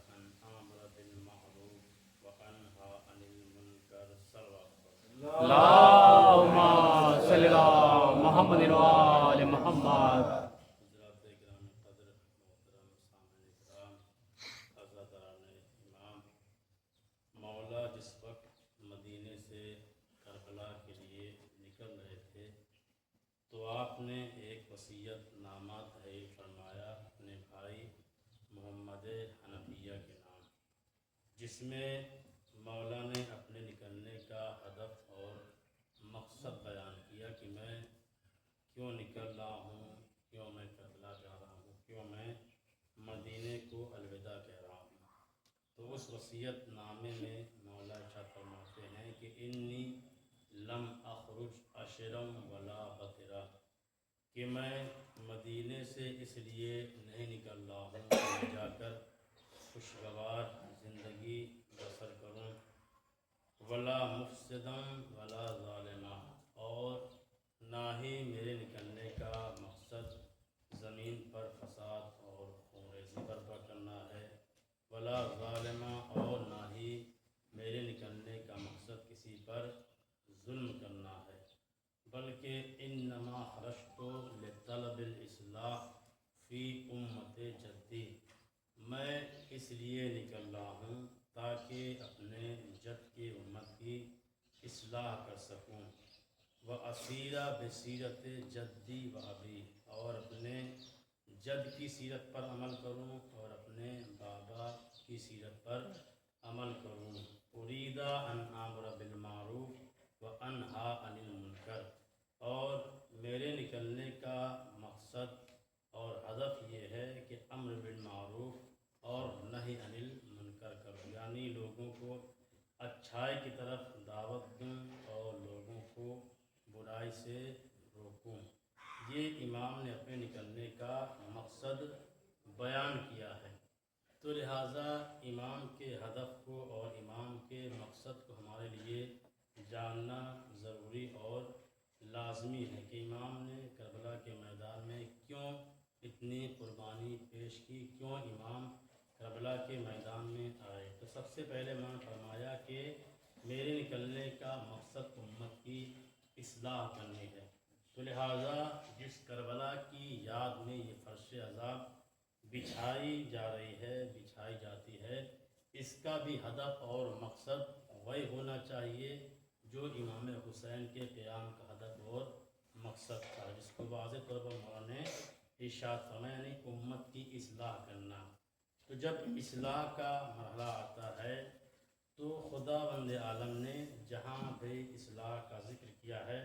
أمر بالمعروف وأنهى عن المنكر صلى الله عليه وسلم. اللهم صل على محمد وآل محمد. حضرات گرامی قدر محترم سامعین کرام، حضرتان امام، مولا جس وقت مدینے سے کربلا کے لیے نکل رہے تھے تو آپ نے ایک وصیت نامہ تحریر فرمایا اپنے بھائی محمد حنفیہ کے نام، جس میں مولا نے اپنے نکلنے کا ہدف اور مقصد بیان کیا کہ میں کیوں نکل رہا ہوں، کیوں میں کربلا جا رہا ہوں، کیوں میں مدینے کو الوداع کہہ رہا ہوں۔ تو اس وصیت نامے میں مولا ارشاد فرماتے ہیں کہ انی لم اخرج عشرا ولا بطرا، کہ میں مدینے سے اس لیے نہیں نکل رہا ہوں کہ میں جا کر خوشگوار زندگی بسر کروں، ولا مفسدا ولا ظالما، اور نہ ہی میرے نکلنے کا مقصد زمین پر فساد اور خونریزی برپا کرنا ہے، ولا ظالما، اور نہ ہی میرے نکلنے کا مقصد کسی پر ظلم کرنا ہے، بلکہ انما خرجت لطلب الاصلاح فی امت جدی، میں اس لیے نکل رہا ہوں تاکہ اپنے جد کی امت کی اصلاح کر سکوں، وَأَسِيرَ بِسِيرَةِ جَدِّي وَأَبِي، اور اپنے جد کی سیرت پر عمل کروں اور اپنے بابا کی سیرت پر عمل کروں، اُرِيدَ أَنْ آمُرَ بِالْمَعْرُوفِ وَأَنْهَى عَنِ الْمُنْكَرِ، اور میرے نکلنے کا مقصد اور ہدف یہ ہے کہ امر بالمعروف اور نہی عن المنکر کروں، یعنی لوگوں کو اچھائی کی طرف دعوت دوں اور لوگوں کو برائی سے روکوں۔ یہ امام نے اپنے نکلنے کا مقصد بیان کیا ہے۔ تو لہٰذا امام کے ہدف کو اور امام کے مقصد کو ہمارے لیے جاننا ضروری اور لازمی ہے کہ امام نے کربلا کے میدان میں کیوں اتنی قربانی پیش کی، کیوں امام کربلا کے میدان میں آئے۔ تو سب سے پہلے میں نے فرمایا کہ میرے نکلنے کا مقصد امت کی اصلاح کرنی ہے، تو لہٰذا جس کربلا کی یاد میں یہ فرش عذاب بچھائی جا رہی ہے، بچھائی جاتی ہے، اس کا بھی ہدف اور مقصد وہی ہونا چاہیے جو امام حسین کے قیام کا ہدف اور مقصد تھا، جس کو واضح طور پر مولانا نے ارشاد فرمایا، یعنی امت کی اصلاح کرنا۔ تو جب اصلاح کا مرحلہ آتا ہے تو خداوند عالم نے جہاں بھی اصلاح کا ذکر کیا ہے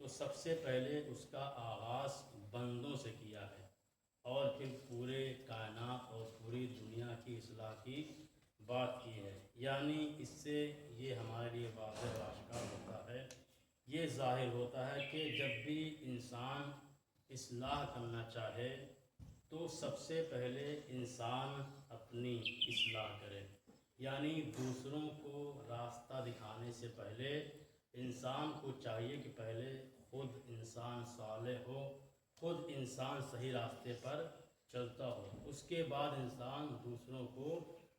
تو سب سے پہلے اس کا آغاز بندوں سے کیا ہے، اور پھر پورے کائنات اور پوری دنیا کی اصلاح کی بات کی ہے، یعنی اس سے یہ ہمارے لیے واضح و آشکار ہوتا ہے، یہ ظاہر ہوتا ہے کہ جب بھی انسان اصلاح کرنا چاہے تو سب سے پہلے انسان اپنی اصلاح کرے، یعنی دوسروں کو راستہ دکھانے سے پہلے انسان کو چاہیے کہ پہلے خود انسان صالح ہو، خود انسان صحیح راستے پر چلتا ہو، اس کے بعد انسان دوسروں کو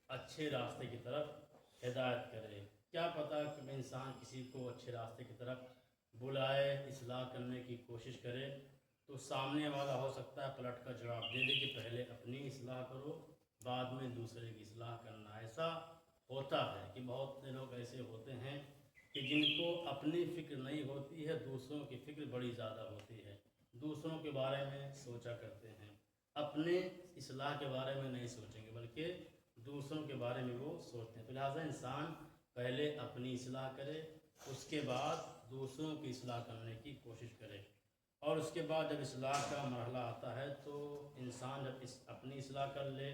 اچھے راستے کی طرف ہدایت کرے۔ کیا پتہ کہ انسان کسی کو اچھے راستے کی طرف بلائے، اصلاح کرنے کی کوشش کرے تو سامنے والا ہو سکتا ہے پلٹ کر جواب دے دے کہ پہلے اپنی اصلاح کرو بعد میں دوسرے کی اصلاح کرنا۔ ایسا ہوتا ہے کہ بہت سے لوگ ایسے ہوتے ہیں کہ جن کو اپنی فکر نہیں ہوتی ہے، دوسروں کی فکر بڑی زیادہ ہوتی ہے، دوسروں کے بارے میں سوچا کرتے ہیں، اپنے اصلاح کے بارے میں نہیں سوچیں گے بلکہ دوسروں کے بارے میں وہ سوچتے ہیں۔ تو لہٰذا انسان پہلے اپنی اصلاح کرے، اس کے بعد دوسروں کی اصلاح کرنے کی کوشش کرے، اور اس کے بعد جب اصلاح کا مرحلہ آتا ہے تو انسان جب اپنی اصلاح کر لے،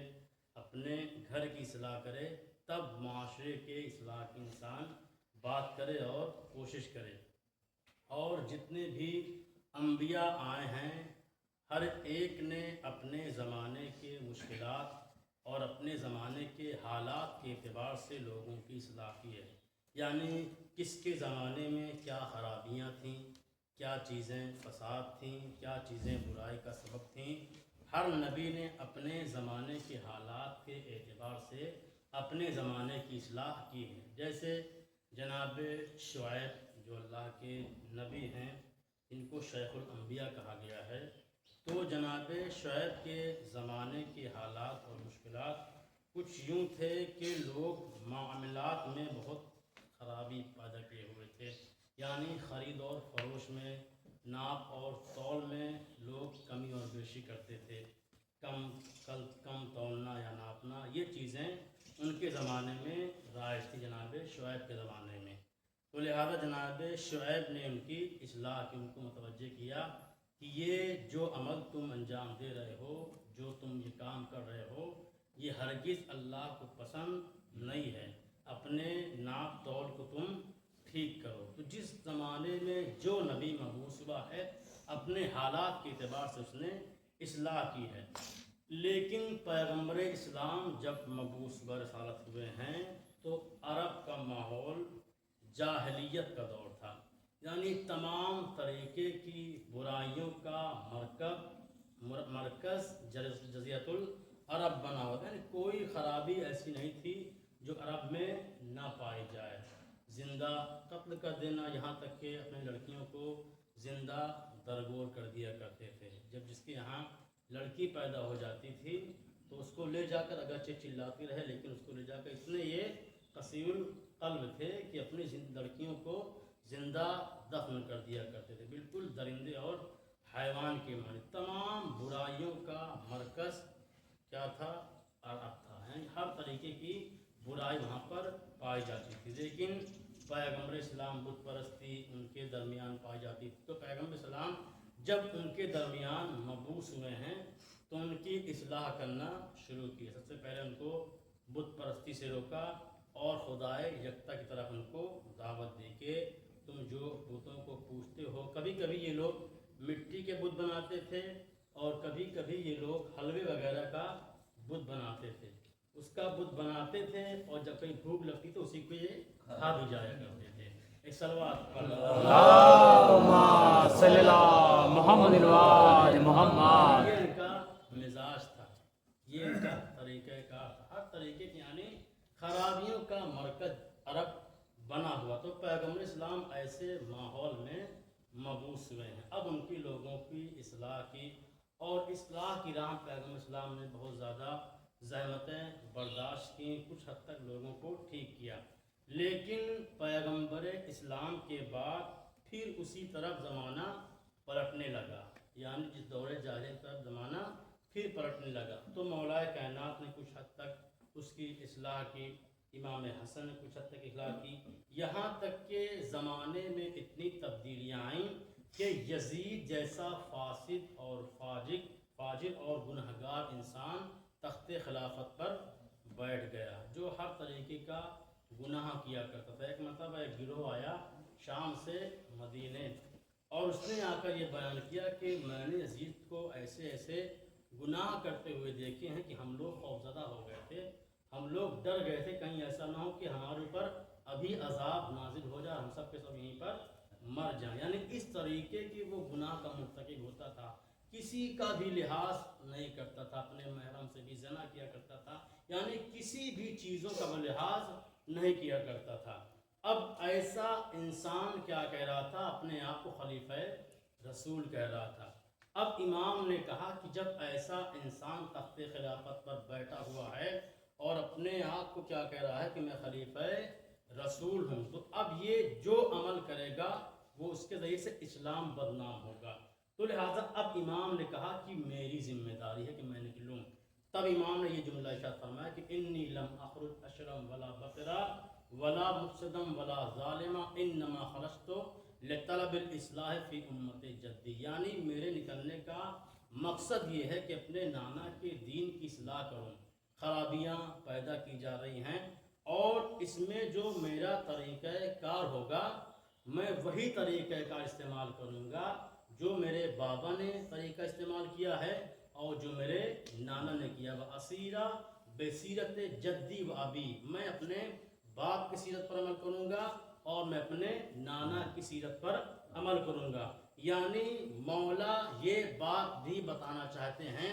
اپنے گھر کی اصلاح کرے، تب معاشرے کے اصلاح کی انسان بات کرے اور کوشش کرے۔ اور جتنے بھی انبیاء آئے ہیں ہر ایک نے اپنے زمانے کے مشکلات اور اپنے زمانے کے حالات کے اعتبار سے لوگوں کی اصلاح کی ہے، یعنی کس کے زمانے میں کیا خرابیاں تھیں، کیا چیزیں فساد تھیں، کیا چیزیں برائی کا سبب تھیں، ہر نبی نے اپنے زمانے کے حالات کے اعتبار سے سے اپنے زمانے کی اصلاح کی ہے. جیسے جناب شعیب جو اللہ کے نبی ہیں، ان کو شیخ الانبیاء کہا گیا ہے. تو جناب شعیب کے زمانے کے حالات اور مشکلات کچھ یوں تھے کہ لوگ معاملات میں بہت خرابی پیدا کیے ہوئے تھے. یعنی خرید اور فروش میں، ناپ اور تول میں لوگ کمی اور بیشی کرتے تھے. کم تولنا یا ناپنا، یہ چیزیں ان کے زمانے میں رائج تھی جناب شعیب کے زمانے میں. تو لہذا جناب شعیب نے ان کی اصلاح کی، ان کو متوجہ کیا کہ یہ جو عمل تم انجام دے رہے ہو، جو تم یہ کام کر رہے ہو، یہ ہرگز اللہ کو پسند نہیں ہے. اپنے ناپ تول کو تم ٹھیک کرو. تو جس زمانے میں جو نبی مبعوث ہوا ہے، اپنے حالات کے اعتبار سے اس نے اصلاح کی ہے. لیکن پیغمبر اسلام جب مبعوث برسالت ہوئے ہیں تو عرب کا ماحول جاہلیت کا دور تھا. یعنی تمام طریقے کی برائیوں کا مرکز جزیرۃ العرب بنا ہوا تھا. یعنی کوئی خرابی ایسی نہیں تھی جو عرب میں نہ پائی جائے. زندہ قتل کر دینا، یہاں تک کہ اپنے لڑکیوں کو زندہ درگور کر دیا کرتے تھے. جب جس کے یہاں لڑکی پیدا ہو جاتی تھی تو اس کو لے جا کر، اگرچہ چلاتی رہے لیکن اس کو لے جا کر، اتنے یہ قصیر القلب تھے کہ اپنی لڑکیوں کو زندہ دفن کر دیا کرتے تھے. بالکل درندے اور حیوان کے معنی. تمام برائیوں کا مرکز کیا تھا؟ عرب تھا. یعنی ہر طریقے کی برائی وہاں پر پائی جاتی تھی. لیکن پیغمبر اسلام بت پرستی ان کے درمیان پائی جاتی تھی. تو پیغمبر اسلام جب ان کے درمیان مبعوث ہوئے ہیں تو ان کی اصلاح کرنا شروع کی. سب سے پہلے ان کو بت پرستی سے روکا اور خدائے یکتا کی طرف ان کو دعوت دی کہ تم جو بتوں کو پوجتے ہو، کبھی کبھی یہ لوگ مٹی کے بت بناتے تھے اور کبھی کبھی یہ لوگ حلوے وغیرہ کا بت بناتے تھے. اس کا بت بناتے تھے اور جب کہیں بھوک لگتی تو اسی کو یہ کھا بھی جایا کرتے تھے. ایک صلوات اللہم صلی اللہ محمد وآل محمد. یہ ان کا مزاج تھا، یہ ان کا طریقہ کار تھا. ہر طریقے کی یعنی خرابیوں کا مرکز عرب بنا ہوا. تو پیغمبر اسلام ایسے ماحول میں مبعوث ہوئے ہیں. اب ان کی لوگوں کی اصلاح کی، اور اصلاح کی راہ پیغمبر اسلام نے بہت زیادہ زحمتیں برداشت کی، کچھ حد تک لوگوں کو ٹھیک کیا. لیکن پیغمبر اسلام کے بعد پھر اسی طرف زمانہ پلٹنے لگا. یعنی جس دور جاہلیت طرف زمانہ پھر پلٹنے لگا. تو مولا کائنات نے کچھ حد تک اس کی اصلاح کی، امام حسن نے کچھ حد تک اصلاح کی، یہاں تک کہ زمانے میں اتنی تبدیلیاں آئیں کہ یزید جیسا فاسد اور فاجر اور گنہگار انسان تخت خلافت پر بیٹھ گیا، جو ہر طریقے کا گناہ کیا کرتا تھا. ایک مرتبہ ایک گروہ آیا شام سے مدینے، اور اس نے آ کر یہ بیان کیا کہ میں نے یزید کو ایسے ایسے گناہ کرتے ہوئے دیکھے ہیں کہ ہم لوگ خوفزدہ ہو گئے تھے، ہم لوگ ڈر گئے تھے کہیں ایسا نہ ہو کہ ہمارے اوپر ابھی عذاب نازل ہو جائے، ہم سب کے سب یہیں پر مر جائیں. یعنی اس طریقے کی وہ گناہ کا مرتکب ہوتا تھا. کسی کا بھی لحاظ نہیں کرتا تھا، اپنے محرم سے بھی زنا کیا کرتا تھا. یعنی کسی بھی چیزوں کا وہ لحاظ نہیں کیا کرتا تھا. اب ایسا انسان کیا کہہ رہا تھا؟ اپنے آپ کو خلیفہ رسول کہہ رہا تھا. اب امام نے کہا کہ جب ایسا انسان تخت خلافت پر بیٹھا ہوا ہے اور اپنے آپ کو کیا کہہ رہا ہے کہ میں خلیفہ رسول ہوں، تو اب یہ جو عمل کرے گا وہ اس کے ذریعے سے اسلام بدنام ہوگا. تو لہٰذا اب امام نے کہا کہ میری ذمہ داری ہے کہ میں نکلوں. تب امام نے یہ جملہ ارشاد فرمایا کہ انی لم اخرج اشرم ولا بقرا ولا مفسدم ولا ظالما انما خرجت لطلب الاصلاح فی امت جدی. یعنی میرے نکلنے کا مقصد یہ ہے کہ اپنے نانا کے دین کی اصلاح کروں. خرابیاں پیدا کی جا رہی ہیں اور اس میں جو میرا طریقہ کار ہوگا میں وہی طریقہ کار استعمال کروں گا جو میرے بابا نے طریقہ استعمال کیا ہے اور جو میرے نانا نے کیا. وَأَسِيرَ بِسِيرَةِ جَدِّي وَأَبِي. میں اپنے باپ کی سیرت پر عمل کروں گا اور میں اپنے نانا کی سیرت پر عمل کروں گا. یعنی مولا یہ بات بھی بتانا چاہتے ہیں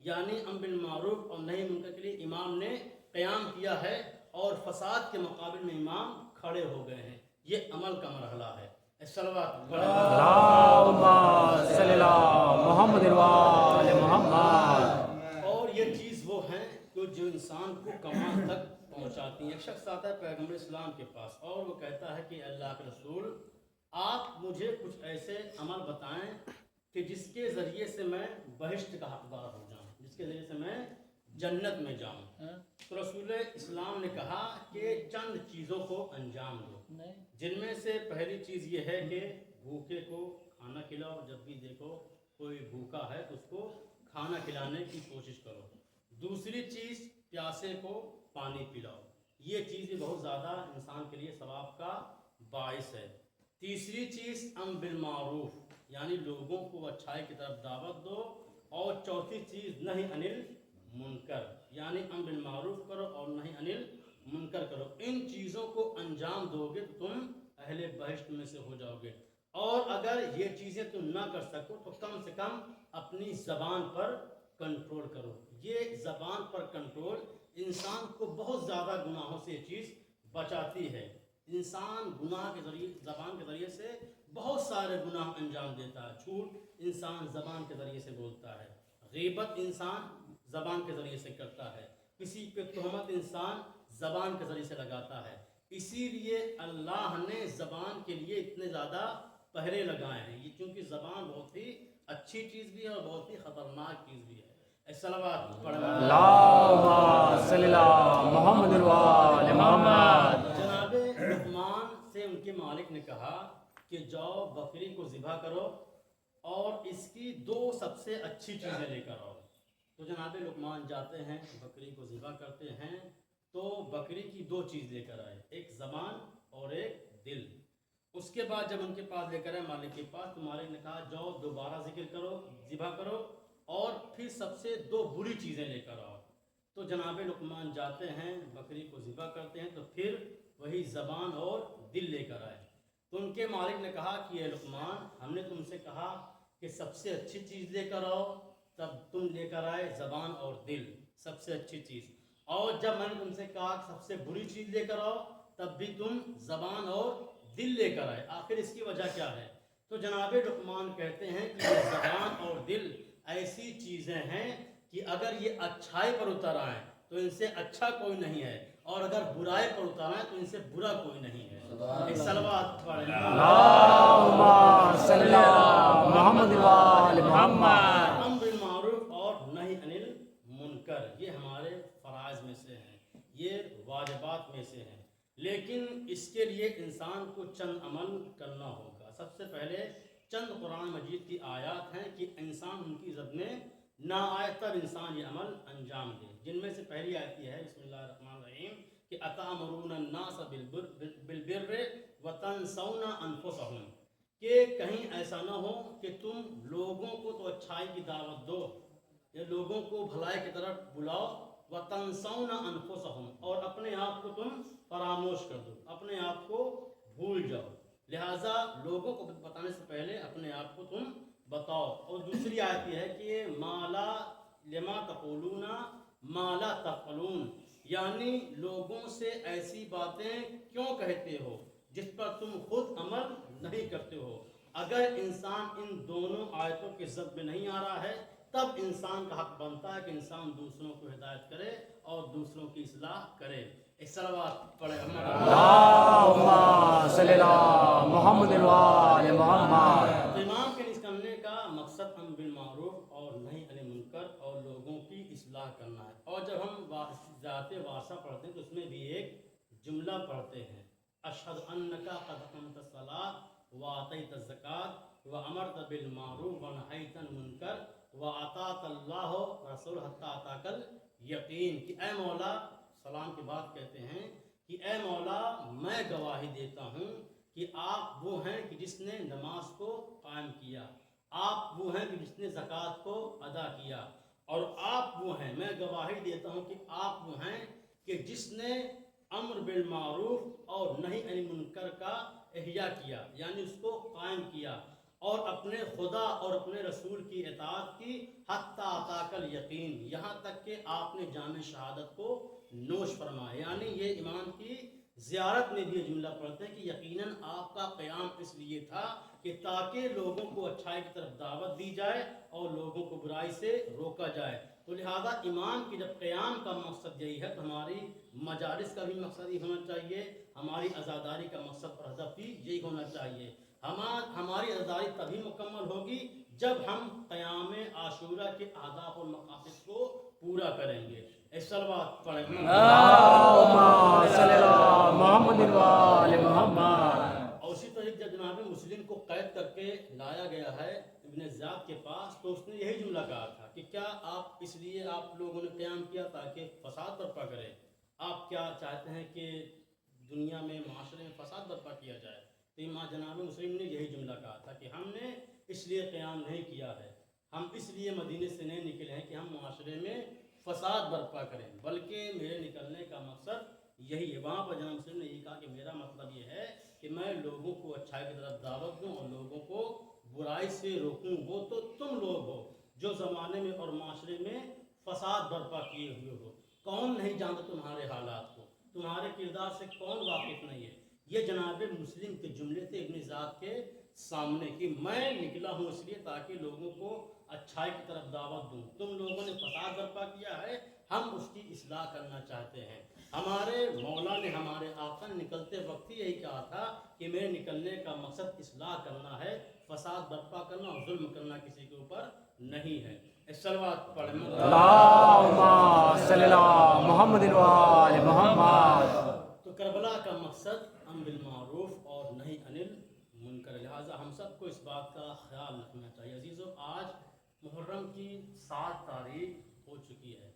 یعنی امر بالمعروف اور نہی منکر کے لیے امام نے قیام کیا ہے اور فساد کے مقابل میں امام کھڑے ہو گئے ہیں. یہ عمل کا مرحلہ ہے. صلوات اللہم صلی اللہ محمد وآل محمد. اور یہ چیز وہ ہیں جو انسان کو کمال تک پہنچاتی ہیں. ایک شخص آتا ہے پیغمبر اسلام کے پاس اور وہ کہتا ہے کہ اللہ کے رسول آپ مجھے کچھ ایسے عمل بتائیں کہ جس کے ذریعے سے میں بہشت کا حقدار ہو جاؤں, جس کے ذریعے سے میں جنت میں جاؤں. تو رسول اسلام نے کہا کہ چند چیزوں کو انجام دو, جن میں سے پہلی چیز یہ ہے کہ بھوکے کو کھانا کھلاؤ. جب بھی دیکھو کوئی بھوکا ہے تو اس کو کھانا کھلانے کی کوشش کرو. دوسری چیز پیاسے کو پانی پلاؤ. یہ چیز بھی بہت زیادہ انسان کے لیے ثواب کا باعث ہے. تیسری چیز امر بالمعروف یعنی لوگوں کو اچھائی کی طرف دعوت دو. اور چوتھی چیز نہی انل منکر یعنی امر بالمعروف کرو اور نہی انل منکر کرو. ان چیزوں کو انجام دو گے تو تم اہل بہشت میں سے ہو جاؤ گے. اور اگر یہ چیزیں تم نہ کر سکو تو کم سے کم اپنی زبان پر کنٹرول کرو. یہ زبان پر کنٹرول انسان کو بہت زیادہ گناہوں سے یہ چیز بچاتی ہے. انسان گناہ کے ذریعے زبان کے ذریعے سے بہت سارے گناہ انجام دیتا ہے. جھوٹ انسان زبان کے ذریعے سے بولتا ہے. غیبت انسان زبان کے ذریعے سے کرتا ہے. کسی پہ تہمت انسان زبان کے ذریعے سے لگاتا ہے. اسی لیے اللہ نے زبان کے لیے اتنے زیادہ پہرے لگائے ہیں. یہ چونکہ زبان بہت ہی اچھی چیز بھی ہے اور بہت ہی خطرناک چیز بھی ہے. صلوات پڑھیں. اللہم صلی اللہ محمد وآل محمد. جناب لقمان سے ان کے مالک نے کہا کہ جاؤ بکری کو ذبح کرو اور اس کی 2 سب سے اچھی چیزیں لے کر آؤ. تو جناب لقمان جاتے ہیں, بکری کو ذبح کرتے ہیں تو بکری کی 2 چیز لے کر آئے, ایک زبان اور ایک دل. اس کے بعد جب ان کے پاس لے کر آئے مالک کے پاس تو مالک نے کہا جاؤ دوبارہ ذکر کرو, ذبح کرو اور پھر سب سے 2 بری چیزیں لے کر آؤ. تو جناب لقمان جاتے ہیں, بکری کو ذبح کرتے ہیں تو پھر وہی زبان اور دل لے کر آئے. تو ان کے مالک نے کہا کہ اے لقمان ہم نے تم سے کہا کہ سب سے اچھی چیز لے کر آؤ, تب تم لے کر آئے زبان اور دل, سب سے اچھی چیز. اور جب میں نے تم سے کہا کہ سب سے بری چیز لے کر آؤ تب بھی تم زبان اور دل لے کر آئے. آخر اس کی وجہ کیا ہے؟ تو جناب لقمان کہتے ہیں کہ یہ زبان اور دل ایسی چیزیں ہیں کہ اگر یہ اچھائی پر اتر آئیں تو ان سے اچھا کوئی نہیں ہے, اور اگر برائی پر اتر آئیں تو ان سے برا کوئی نہیں ہے. صلوات پڑھیں. اللہم صلی اللہ محمد وآل محمد. امر بالمعروف اور نہی انل منکر یہ ہمارے فرائض میں سے ہیں, یہ واجبات میں سے ہیں. لیکن اس کے لیے انسان کو چند عمل کرنا ہوگا. سب سے پہلے چند قرآن مجید کی آیات ہیں کہ انسان ان کی زد میں نہ آئے تب انسان یہ عمل انجام دے. جن میں سے پہلی آیت یہ ہے بسم اللہ الرحمن الرحیم کہ اتامرون الناس بالبر وتنسون انفسہم, کہ کہیں ایسا نہ ہو کہ تم لوگوں کو تو اچھائی کی دعوت دو یا لوگوں کو بھلائی کی طرف بلاؤ, وتنسون انفسہم اور اپنے آپ کو تم فراموش کر دو, اپنے آپ کو بھول جاؤ. لہٰذا لوگوں کو بتانے سے پہلے اپنے آپ کو تم بتاؤ. اور دوسری آیت یہ ہے کہ مالا لما تقولون ما لا تفعلون, یعنی لوگوں سے ایسی باتیں کیوں کہتے ہو جس پر تم خود عمل نہیں کرتے ہو. اگر انسان ان دونوں آیتوں کے زد میں نہیں آ رہا ہے تب انسان کا حق بنتا ہے کہ انسان دوسروں کو ہدایت کرے اور دوسروں کی اصلاح کرے. صلوات پڑھیں. اللہم صلی اللہ محمد وآل محمد. تو امام کے نکلنے کا مقصد امر بالمعروف اور نہی عن المنکر اور لوگوں کی اصلاح کرنا ہے. اور جب ہم ذات وارثہ پڑھتے ہیں تو اس میں بھی ایک جملہ پڑھتے ہیں اشہد انک قد اقمت الصلاۃ وآتیت الزکاۃ وامرت بالمعروف ونہیت عن المنکر واطاعت اللہ ورسولہ حتی اتاک الیقین. کہ اے مولا, سلام کے بعد کہتے ہیں کہ اے مولا میں گواہی دیتا ہوں کہ آپ وہ ہیں کہ جس نے نماز کو قائم کیا, آپ وہ ہیں کہ جس نے زکوٰۃ کو ادا کیا, اور آپ وہ ہیں, میں گواہی دیتا ہوں کہ آپ وہ ہیں کہ جس نے امر بالمعروف اور نہی عن المنکر کا احیا کیا, یعنی اس کو قائم کیا, اور اپنے خدا اور اپنے رسول کی اطاعت کی حتی اتاک الیقین، یہاں تک کہ آپ نے جام شہادت کو نوش فرمایا. یعنی یہ امام کی زیارت میں بھی یہ جملہ پڑھتے ہیں کہ یقیناً آپ کا قیام اس لیے تھا کہ تاکہ لوگوں کو اچھائی کی طرف دعوت دی جائے اور لوگوں کو برائی سے روکا جائے. تو لہذا امام کی جب قیام کا مقصد یہی ہے تو ہماری مجالس کا بھی مقصد یہ ہونا چاہیے، ہماری عزاداری کا مقصد اور ہدف بھی یہی ہونا چاہیے. ہماری عزاداری تبھی مکمل ہوگی جب ہم قیام عاشورہ کے اہداف اور مقاصد کو پورا کریں گے. صلوات پڑھیں. اللہم صلی اللہ محمد وآل محمد. اور اسی طریقے جب جناب مسلم کو قید کر کے لایا گیا ہے ابن زیاد کے پاس تو اس نے یہی جملہ کہا تھا کہ کیا آپ اس لیے آپ لوگوں نے قیام کیا تاکہ فساد برپا کرے؟ آپ کیا چاہتے ہیں کہ دنیا میں معاشرے میں فساد برپا کیا جائے؟ تو جناب مسلم نے یہی جملہ کہا تھا کہ ہم نے اس لیے قیام نہیں کیا ہے، ہم اس لیے مدینے سے نہیں نکلے ہیں کہ ہم معاشرے میں فساد برپا کریں، بلکہ میرے نکلنے کا مقصد یہی ہے. وہاں پر جناب مسلم نے یہ کہا کہ میرا مطلب یہ ہے کہ میں لوگوں کو اچھائی کی طرف دعوت دوں اور لوگوں کو برائی سے روکوں. وہ تو تم لوگ ہو جو زمانے میں اور معاشرے میں فساد برپا کیے ہوئے ہو. کون نہیں جانتا تمہارے حالات کو، تمہارے کردار سے کون واقف نہیں ہے. یہ جناب مسلم کے جملے تھے ابن زیاد کے سامنے کہ میں نکلا ہوں اس لیے تاکہ لوگوں کو اچھائی کی طرف دعوت دوں. تم لوگوں نے فساد برپا کیا ہے، ہم اس کی اصلاح کرنا چاہتے ہیں. ہمارے مولا نے ہمارے آقا نکلتے وقت ہی یہی کہا تھا کہ میرے نکلنے کا مقصد اصلاح کرنا ہے، فساد برپا کرنا اور ظلم کرنا کسی کے اوپر نہیں ہے. صلوات پڑھیں. اللہم صلی اللہ محمد وآل محمد. تو کربلا کا مقصد امر بالمعروف اور نہی عن المنکر، لہٰذا ہم سب کو اس بات کا خیال رکھنا چاہیے. عزیزو، آج محرم کی 7 تاریخ ہو چکی ہے.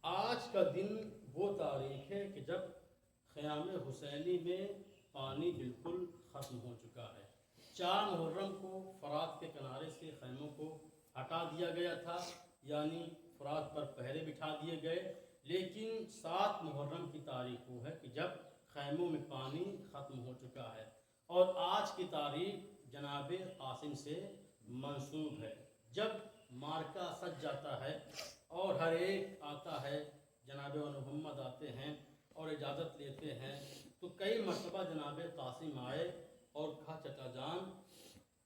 آج کا دن وہ تاریخ ہے کہ جب خیام حسینی میں پانی بالکل ختم ہو چکا ہے. 4 محرم کو فرات کے کنارے سے خیموں کو ہٹا دیا گیا تھا، یعنی فرات پر پہرے بٹھا دیے گئے. لیکن 7 محرم کی تاریخ وہ ہے کہ جب خیموں میں پانی ختم ہو چکا ہے. اور آج کی تاریخ جناب قاسم سے منسوب ہے. جب مارکا سج جاتا ہے اور ہر ایک آتا ہے، جناب محمد آتے ہیں اور اجازت لیتے ہیں، تو کئی مرتبہ جناب قاسم آئے اور کہا چچا جان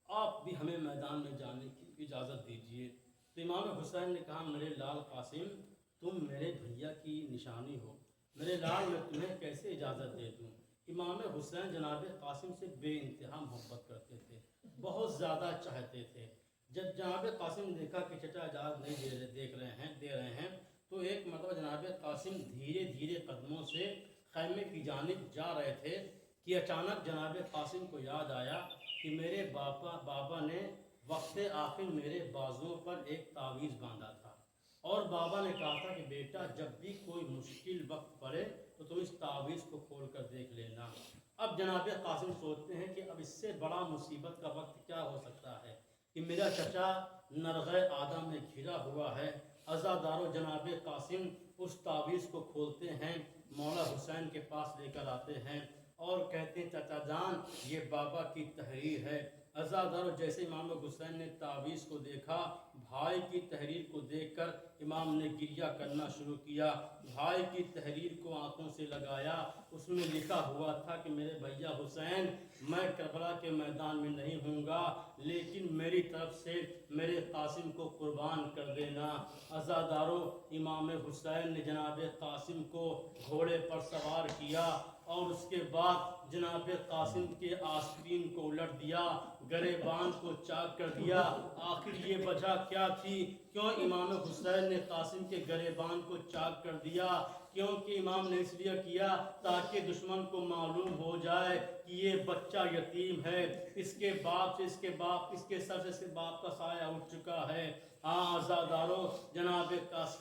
آپ بھی ہمیں میدان میں جانے کی اجازت دیجیے. تو امام حسین نے کہا میرے لال قاسم تم میرے بھیا کی نشانی ہو، میرے لال میں تمہیں کیسے اجازت دے دوں. امام حسین جناب قاسم سے بے انتہا محبت کرتے تھے، بہت زیادہ چاہتے تھے. جب جناب قاسم نے دیکھا کہ چچا اجازت نہیں دے رہے ہیں تو ایک مرتبہ جناب قاسم دھیرے دھیرے قدموں سے خیمے کی جانب جا رہے تھے کہ اچانک جناب قاسم کو یاد آیا کہ میرے بابا نے وقت آخر میرے بازوؤں پر ایک تعویذ باندھا تھا اور بابا نے کہا تھا کہ بیٹا جب بھی کوئی مشکل وقت پڑے تو تم اس تعویذ کو کھول کر دیکھ لینا. اب جناب قاسم سوچتے ہیں کہ اب اس سے بڑا مصیبت کا وقت کیا ہو سکتا ہے کہ میرا چچا نرغہ آدم میں گھرا ہوا ہے. عزادارو جناب قاسم اس تعویذ کو کھولتے ہیں، مولا حسین کے پاس لے کر آتے ہیں اور کہتے ہیں چچا جان یہ بابا کی تحریر ہے. عزادارو جیسے امام حسین نے تعویذ کو دیکھا، بھائی کی تحریر کو دیکھ کر امام نے گریہ کرنا شروع کیا. بھائی کی تحریر کو آنکھوں سے لگایا، اس میں لکھا ہوا تھا کہ میرے بھیا حسین میں کربلا کے میدان میں نہیں ہوں گا لیکن میری طرف سے میرے قاسم کو قربان کر دینا. عزادارو امام حسین نے جناب قاسم کو گھوڑے پر سوار کیا اور اس کے بعد جناب قاسم کے آستین کو الٹ دیا، گریبان کو چاک کر دیا. آخر یہ وجہ کیا تھی کیوں امام حسین نے قاسم کے گریبان کو چاک کر دیا؟ کیونکہ امام نے اس لیے کیا تاکہ دشمن کو معلوم ہو جائے کہ یہ بچہ یتیم ہے، اس کے سر سے باپ کا سایہ اٹھ چکا ہے. عزادارو جناب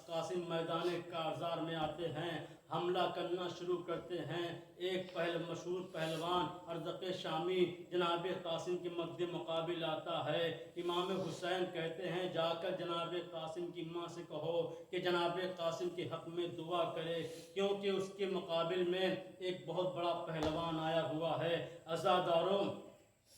قاسم میدان کارزار میں آتے ہیں، حملہ کرنا شروع کرتے ہیں. ایک مشہور پہلوان ارزق شامی جناب قاسم کے مد مقابل آتا ہے. امام حسین کہتے ہیں جا کر جناب قاسم کی ماں سے کہو کہ جناب قاسم کے حق میں دعا کرے کیونکہ اس کے مقابل میں ایک بہت بڑا پہلوان آیا ہوا ہے. عزاداروں